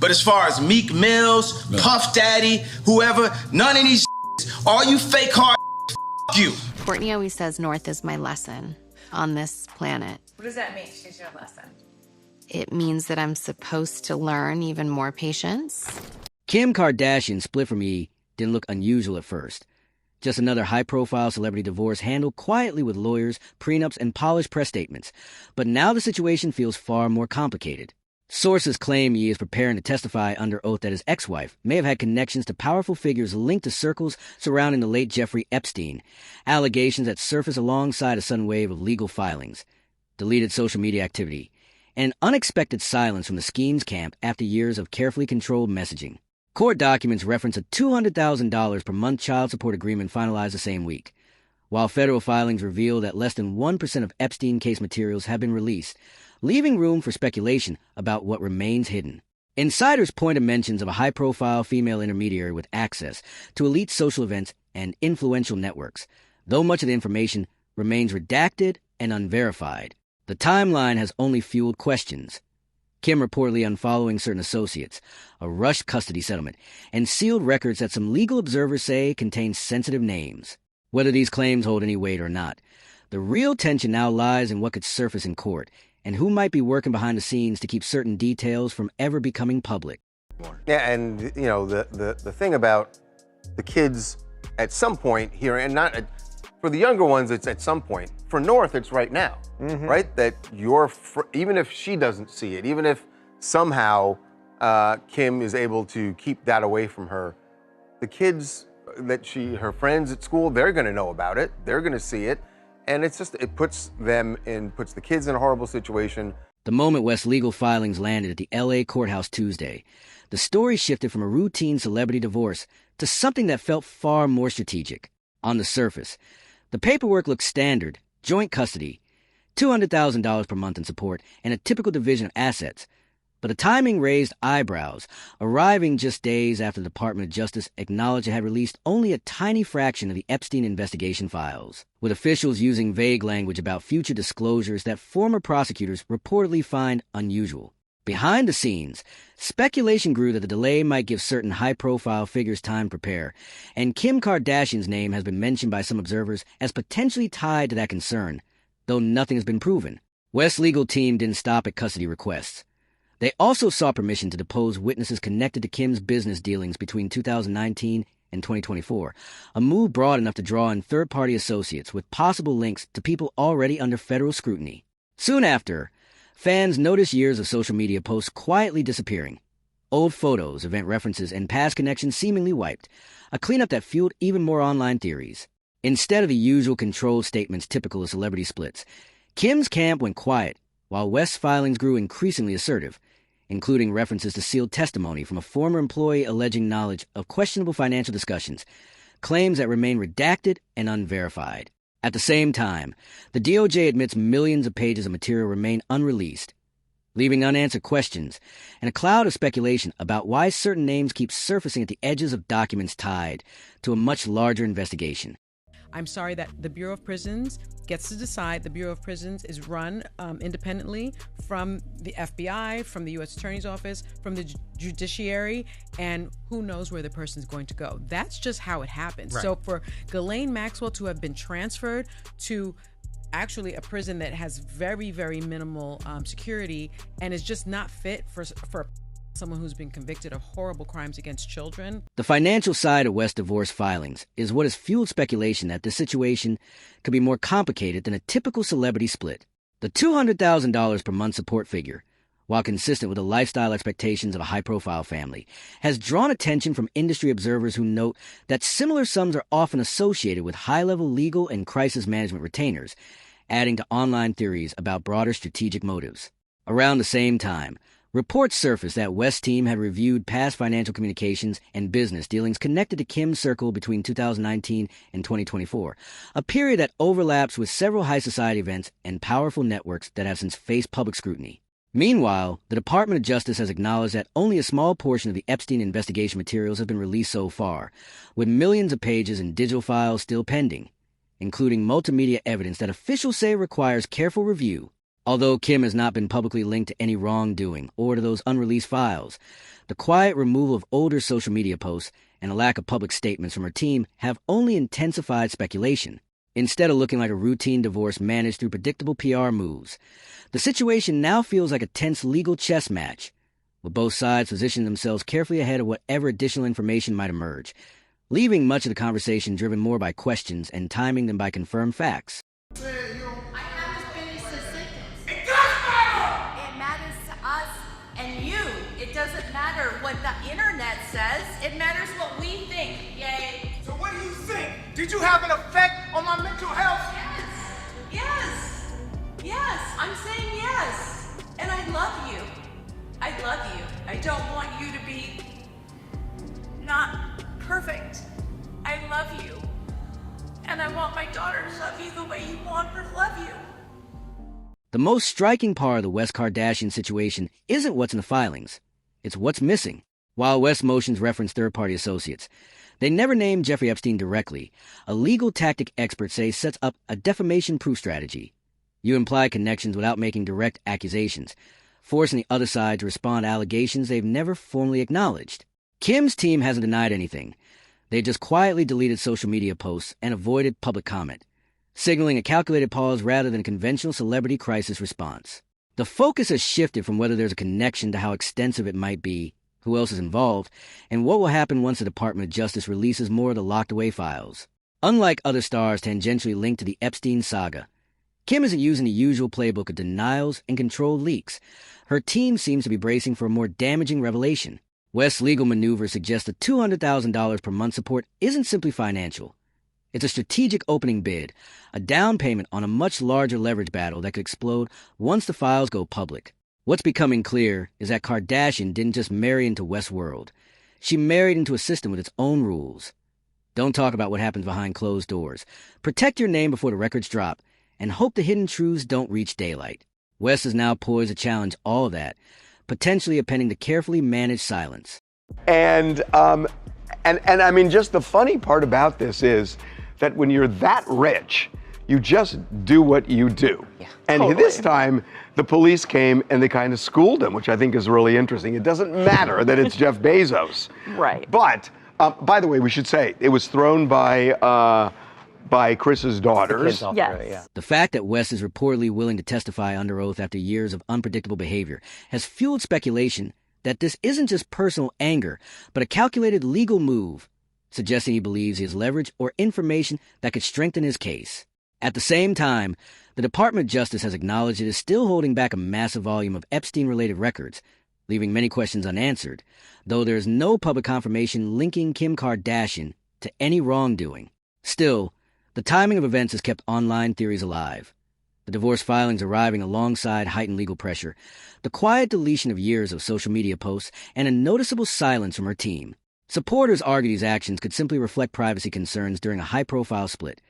But as far as Meek Mills, Puff Daddy, whoever, none of these all you fake hard you. Courtney always says North is my lesson on this planet. What does that mean? She's your lesson. It means that I'm supposed to learn even more patience. Kim Kardashian's split from Ye didn't look unusual at first. Just another high-profile celebrity divorce handled quietly with lawyers, prenups, and polished press statements. But now the situation feels far more complicated. Sources claim Ye is preparing to testify under oath that his ex-wife may have had connections to powerful figures linked to circles surrounding the late Jeffrey Epstein, allegations that surface alongside a sudden wave of legal filings, deleted social media activity, and unexpected silence from the scheme's camp after years of carefully controlled messaging. Court documents reference a $200,000 per month child support agreement finalized the same week, while federal filings reveal that less than 1% of Epstein case materials have been released, leaving room for speculation about what remains hidden. Insiders point to mentions of a high-profile female intermediary with access to elite social events and influential networks, though much of the information remains redacted and unverified. The timeline has only fueled questions. Kim reportedly unfollowing certain associates, a rushed custody settlement, and sealed records that some legal observers say contain sensitive names. Whether these claims hold any weight or not, the real tension now lies in what could surface in court and who might be working behind the scenes to keep certain details from ever becoming public. Yeah, and you know, the thing about the kids at some point here, and not for the younger ones, it's at some point. For North, it's right now, right? That even if she doesn't see it, even if somehow Kim is able to keep that away from her, the kids her friends at school, they're going to know about it. They're going to see it. And it puts the kids in a horrible situation. The moment West's legal filings landed at the L.A. courthouse Tuesday, the story shifted from a routine celebrity divorce to something that felt far more strategic. On the surface, the paperwork looked standard: joint custody, $200,000 per month in support, and a typical division of assets. But the timing raised eyebrows, arriving just days after the Department of Justice acknowledged it had released only a tiny fraction of the Epstein investigation files, with officials using vague language about future disclosures that former prosecutors reportedly find unusual. Behind the scenes, speculation grew that the delay might give certain high-profile figures time to prepare, and Kim Kardashian's name has been mentioned by some observers as potentially tied to that concern, though nothing has been proven. West's legal team didn't stop at custody requests. They also sought permission to depose witnesses connected to Kim's business dealings between 2019 and 2024, a move broad enough to draw in third-party associates with possible links to people already under federal scrutiny. Soon after, fans noticed years of social media posts quietly disappearing. Old photos, event references, and past connections seemingly wiped, a cleanup that fueled even more online theories. Instead of the usual controlled statements typical of celebrity splits, Kim's camp went quiet, while West's filings grew increasingly assertive, including references to sealed testimony from a former employee alleging knowledge of questionable financial discussions, claims that remain redacted and unverified. At the same time, the DOJ admits millions of pages of material remain unreleased, leaving unanswered questions and a cloud of speculation about why certain names keep surfacing at the edges of documents tied to a much larger investigation. I'm sorry that the Bureau of Prisons gets to decide. The Bureau of Prisons is run independently from the FBI, from the U.S. Attorney's Office, from the judiciary, and who knows where the person's going to go. That's just how it happens. Right. So for Ghislaine Maxwell to have been transferred to actually a prison that has very, very minimal security and is just not fit for someone who's been convicted of horrible crimes against children. The financial side of West's divorce filings is what has fueled speculation that this situation could be more complicated than a typical celebrity split. The $200,000 per month support figure, while consistent with the lifestyle expectations of a high-profile family, has drawn attention from industry observers who note that similar sums are often associated with high-level legal and crisis management retainers, adding to online theories about broader strategic motives. Around the same time, reports surfaced that West's team had reviewed past financial communications and business dealings connected to Kim's circle between 2019 and 2024, a period that overlaps with several high society events and powerful networks that have since faced public scrutiny. Meanwhile, the Department of Justice has acknowledged that only a small portion of the Epstein investigation materials have been released so far, with millions of pages in digital files still pending, including multimedia evidence that officials say requires careful review. Although Kim has not been publicly linked to any wrongdoing or to those unreleased files, The quiet removal of older social media posts and a lack of public statements from her team have only intensified speculation. Instead of looking like a routine divorce managed through predictable PR moves, the situation now feels like a tense legal chess match, with both sides positioning themselves carefully ahead of whatever additional information might emerge, leaving much of the conversation driven more by questions and timing than by confirmed facts. I have to finish the sentence. It does matter! It matters to us and you. It doesn't matter what the internet says. It matters what we think. Yay. So what do you think? Did you have an effect on my mental health? Yes. Yes. I'm saying yes. And I love you. I love you. I don't want you to be not perfect. I love you. And I want my daughter to love you the way you want her to love you. The most striking part of the West Kardashian situation isn't what's in the filings. It's what's missing. While West motions reference third-party associates, they never named Jeffrey Epstein directly. A legal tactic experts say sets up a defamation-proof strategy. You imply connections without making direct accusations, forcing the other side to respond to allegations they've never formally acknowledged. Kim's team hasn't denied anything. They just quietly deleted social media posts and avoided public comment, signaling a calculated pause rather than a conventional celebrity crisis response. The focus has shifted from whether there's a connection to how extensive it might be, who else is involved, and what will happen once the Department of Justice releases more of the locked-away files. Unlike other stars tangentially linked to the Epstein saga, Kim isn't using the usual playbook of denials and controlled leaks. Her team seems to be bracing for a more damaging revelation. West's legal maneuver suggests the $200,000 per month support isn't simply financial. It's a strategic opening bid, a down payment on a much larger leverage battle that could explode once the files go public. What's becoming clear is that Kardashian didn't just marry into West's world. She married into a system with its own rules. Don't talk about what happens behind closed doors. Protect your name before the records drop, and hope the hidden truths don't reach daylight. West is now poised to challenge all of that, potentially appending to carefully managed silence. And I mean, just the funny part about this is that when you're that rich, you just do what you do. Yeah, and totally. This time, the police came and they kind of schooled him, which I think is really interesting. It doesn't matter that it's Jeff Bezos. Right. But, by the way, we should say, it was thrown by Chris's daughters. Yes. The fact that West is reportedly willing to testify under oath after years of unpredictable behavior has fueled speculation that this isn't just personal anger, but a calculated legal move, suggesting he believes he has leverage or information that could strengthen his case. At the same time, the Department of Justice has acknowledged it is still holding back a massive volume of Epstein-related records, leaving many questions unanswered, though there is no public confirmation linking Kim Kardashian to any wrongdoing. Still, the timing of events has kept online theories alive. The divorce filings arriving alongside heightened legal pressure, the quiet deletion of years of social media posts, and a noticeable silence from her team. Supporters argue these actions could simply reflect privacy concerns during a high-profile split,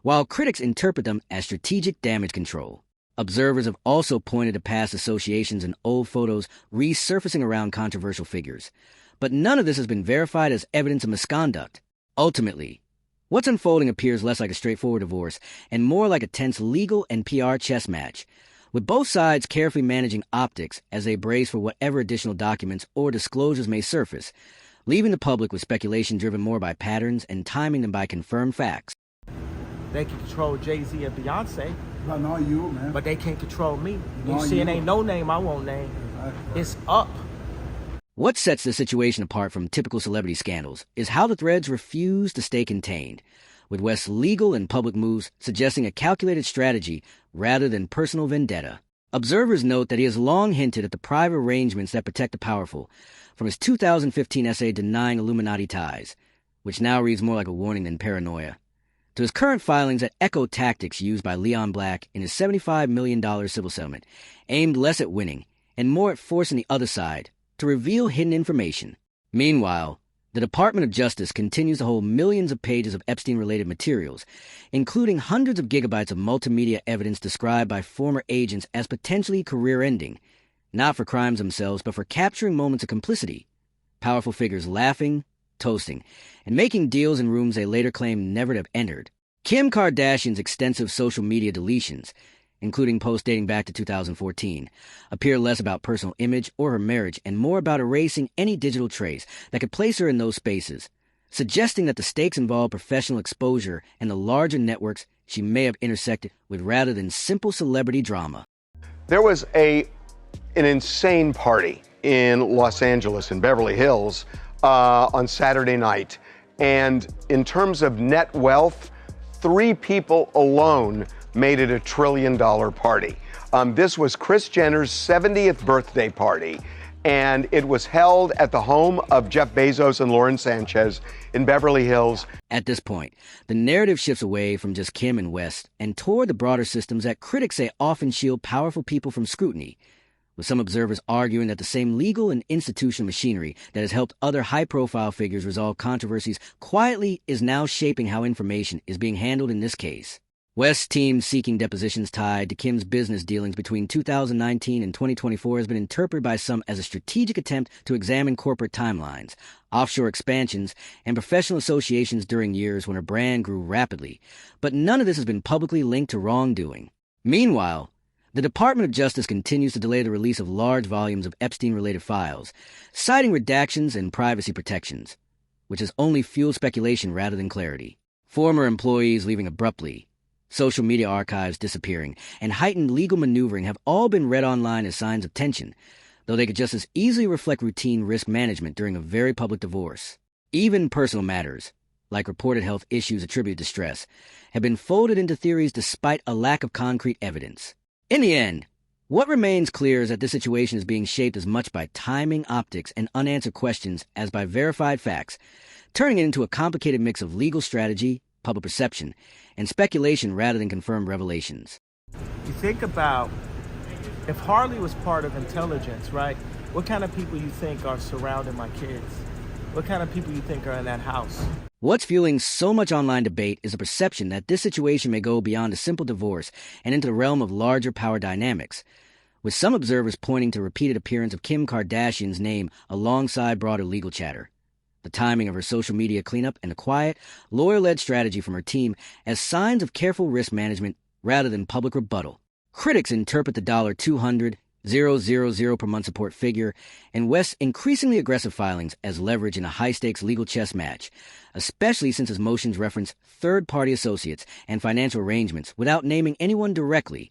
while critics interpret them as strategic damage control. Observers have also pointed to past associations and old photos resurfacing around controversial figures. But none of this has been verified as evidence of misconduct. Ultimately, what's unfolding appears less like a straightforward divorce and more like a tense legal and PR chess match, with both sides carefully managing optics as they brace for whatever additional documents or disclosures may surface, leaving the public with speculation driven more by patterns and timing than by confirmed facts. They can control Jay-Z and Beyonce. But not you, man. But they can't control me. You No, see, it you. ain't no name I won't name. Exactly. It's up. What sets this situation apart from typical celebrity scandals is how the threads refuse to stay contained, with West's legal and public moves suggesting a calculated strategy rather than personal vendetta. Observers note that he has long hinted at the private arrangements that protect the powerful, from his 2015 essay denying Illuminati ties, which now reads more like a warning than paranoia, to his current filings that echo tactics used by Leon Black in his $75 million civil settlement, aimed less at winning and more at forcing the other side to reveal hidden information. Meanwhile, the Department of Justice continues to hold millions of pages of Epstein-related materials, including hundreds of gigabytes of multimedia evidence described by former agents as potentially career-ending, not for crimes themselves, but for capturing moments of complicity, powerful figures laughing, toasting, and making deals in rooms they later claimed never to have entered. Kim Kardashian's extensive social media deletions, including posts dating back to 2014, appear less about personal image or her marriage and more about erasing any digital trace that could place her in those spaces, suggesting that the stakes involve professional exposure and the larger networks she may have intersected with rather than simple celebrity drama. There was an insane party in Los Angeles, in Beverly Hills, on Saturday night. And in terms of net wealth, 3 people alone made it $1 trillion party. This was Kris Jenner's 70th birthday party, and it was held at the home of Jeff Bezos and Lauren Sanchez in Beverly Hills. At this point, the narrative shifts away from just Kim and West and toward the broader systems that critics say often shield powerful people from scrutiny, with some observers arguing that the same legal and institutional machinery that has helped other high-profile figures resolve controversies quietly is now shaping how information is being handled in this case. West's team seeking depositions tied to Kim's business dealings between 2019 and 2024 has been interpreted by some as a strategic attempt to examine corporate timelines, offshore expansions, and professional associations during years when her brand grew rapidly, but none of this has been publicly linked to wrongdoing. Meanwhile, the Department of Justice continues to delay the release of large volumes of Epstein-related files, citing redactions and privacy protections, which has only fueled speculation rather than clarity. Former employees leaving abruptly, social media archives disappearing, and heightened legal maneuvering have all been read online as signs of tension, though they could just as easily reflect routine risk management during a very public divorce. Even personal matters, like reported health issues attributed to stress, have been folded into theories despite a lack of concrete evidence. In the end, what remains clear is that this situation is being shaped as much by timing, optics, and unanswered questions as by verified facts, turning it into a complicated mix of legal strategy, public perception, and speculation rather than confirmed revelations. You think about if Harley was part of intelligence, right? What kind of people you think are surrounding my kids? What kind of people you think are in that house? What's fueling so much online debate is a perception that this situation may go beyond a simple divorce and into the realm of larger power dynamics, with some observers pointing to repeated appearance of Kim Kardashian's name alongside broader legal chatter, the timing of her social media cleanup, and a quiet, lawyer-led strategy from her team as signs of careful risk management rather than public rebuttal. Critics interpret the $200,000 per month support figure and West's increasingly aggressive filings as leverage in a high-stakes legal chess match, especially since his motions reference third-party associates and financial arrangements without naming anyone directly.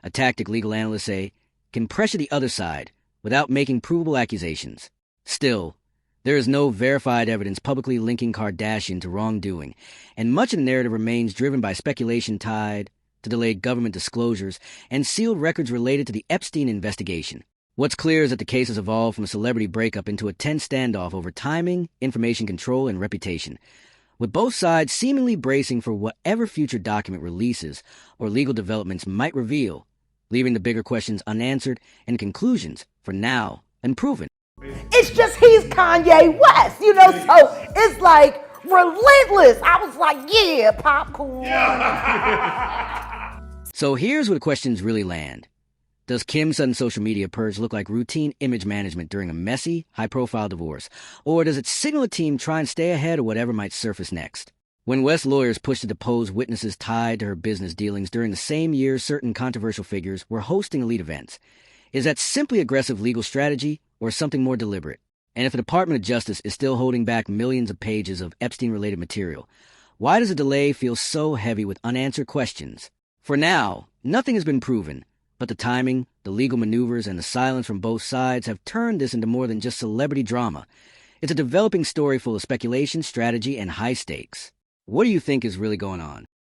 A tactic legal analysts say can pressure the other side without making provable accusations. Still, there is no verified evidence publicly linking Kardashian to wrongdoing, and much of the narrative remains driven by speculation tied to delayed government disclosures and sealed records related to the Epstein investigation. What's clear is that the case has evolved from a celebrity breakup into a tense standoff over timing, information control, and reputation, with both sides seemingly bracing for whatever future document releases or legal developments might reveal, leaving the bigger questions unanswered and conclusions, for now, unproven. It's just he's Kanye West, so it's like relentless. I was like, yeah, popcorn. So here's where the questions really land. Does Kim's sudden social media purge look like routine image management during a messy, high-profile divorce? Or does it signal a team trying to stay ahead of whatever might surface next? When West's lawyers pushed to depose witnesses tied to her business dealings during the same year certain controversial figures were hosting elite events, is that simply aggressive legal strategy or something more deliberate? And if the Department of Justice is still holding back millions of pages of Epstein-related material, why does the delay feel so heavy with unanswered questions? For now, nothing has been proven, but the timing, the legal maneuvers, and the silence from both sides have turned this into more than just celebrity drama. It's a developing story full of speculation, strategy, and high stakes. What do you think is really going on?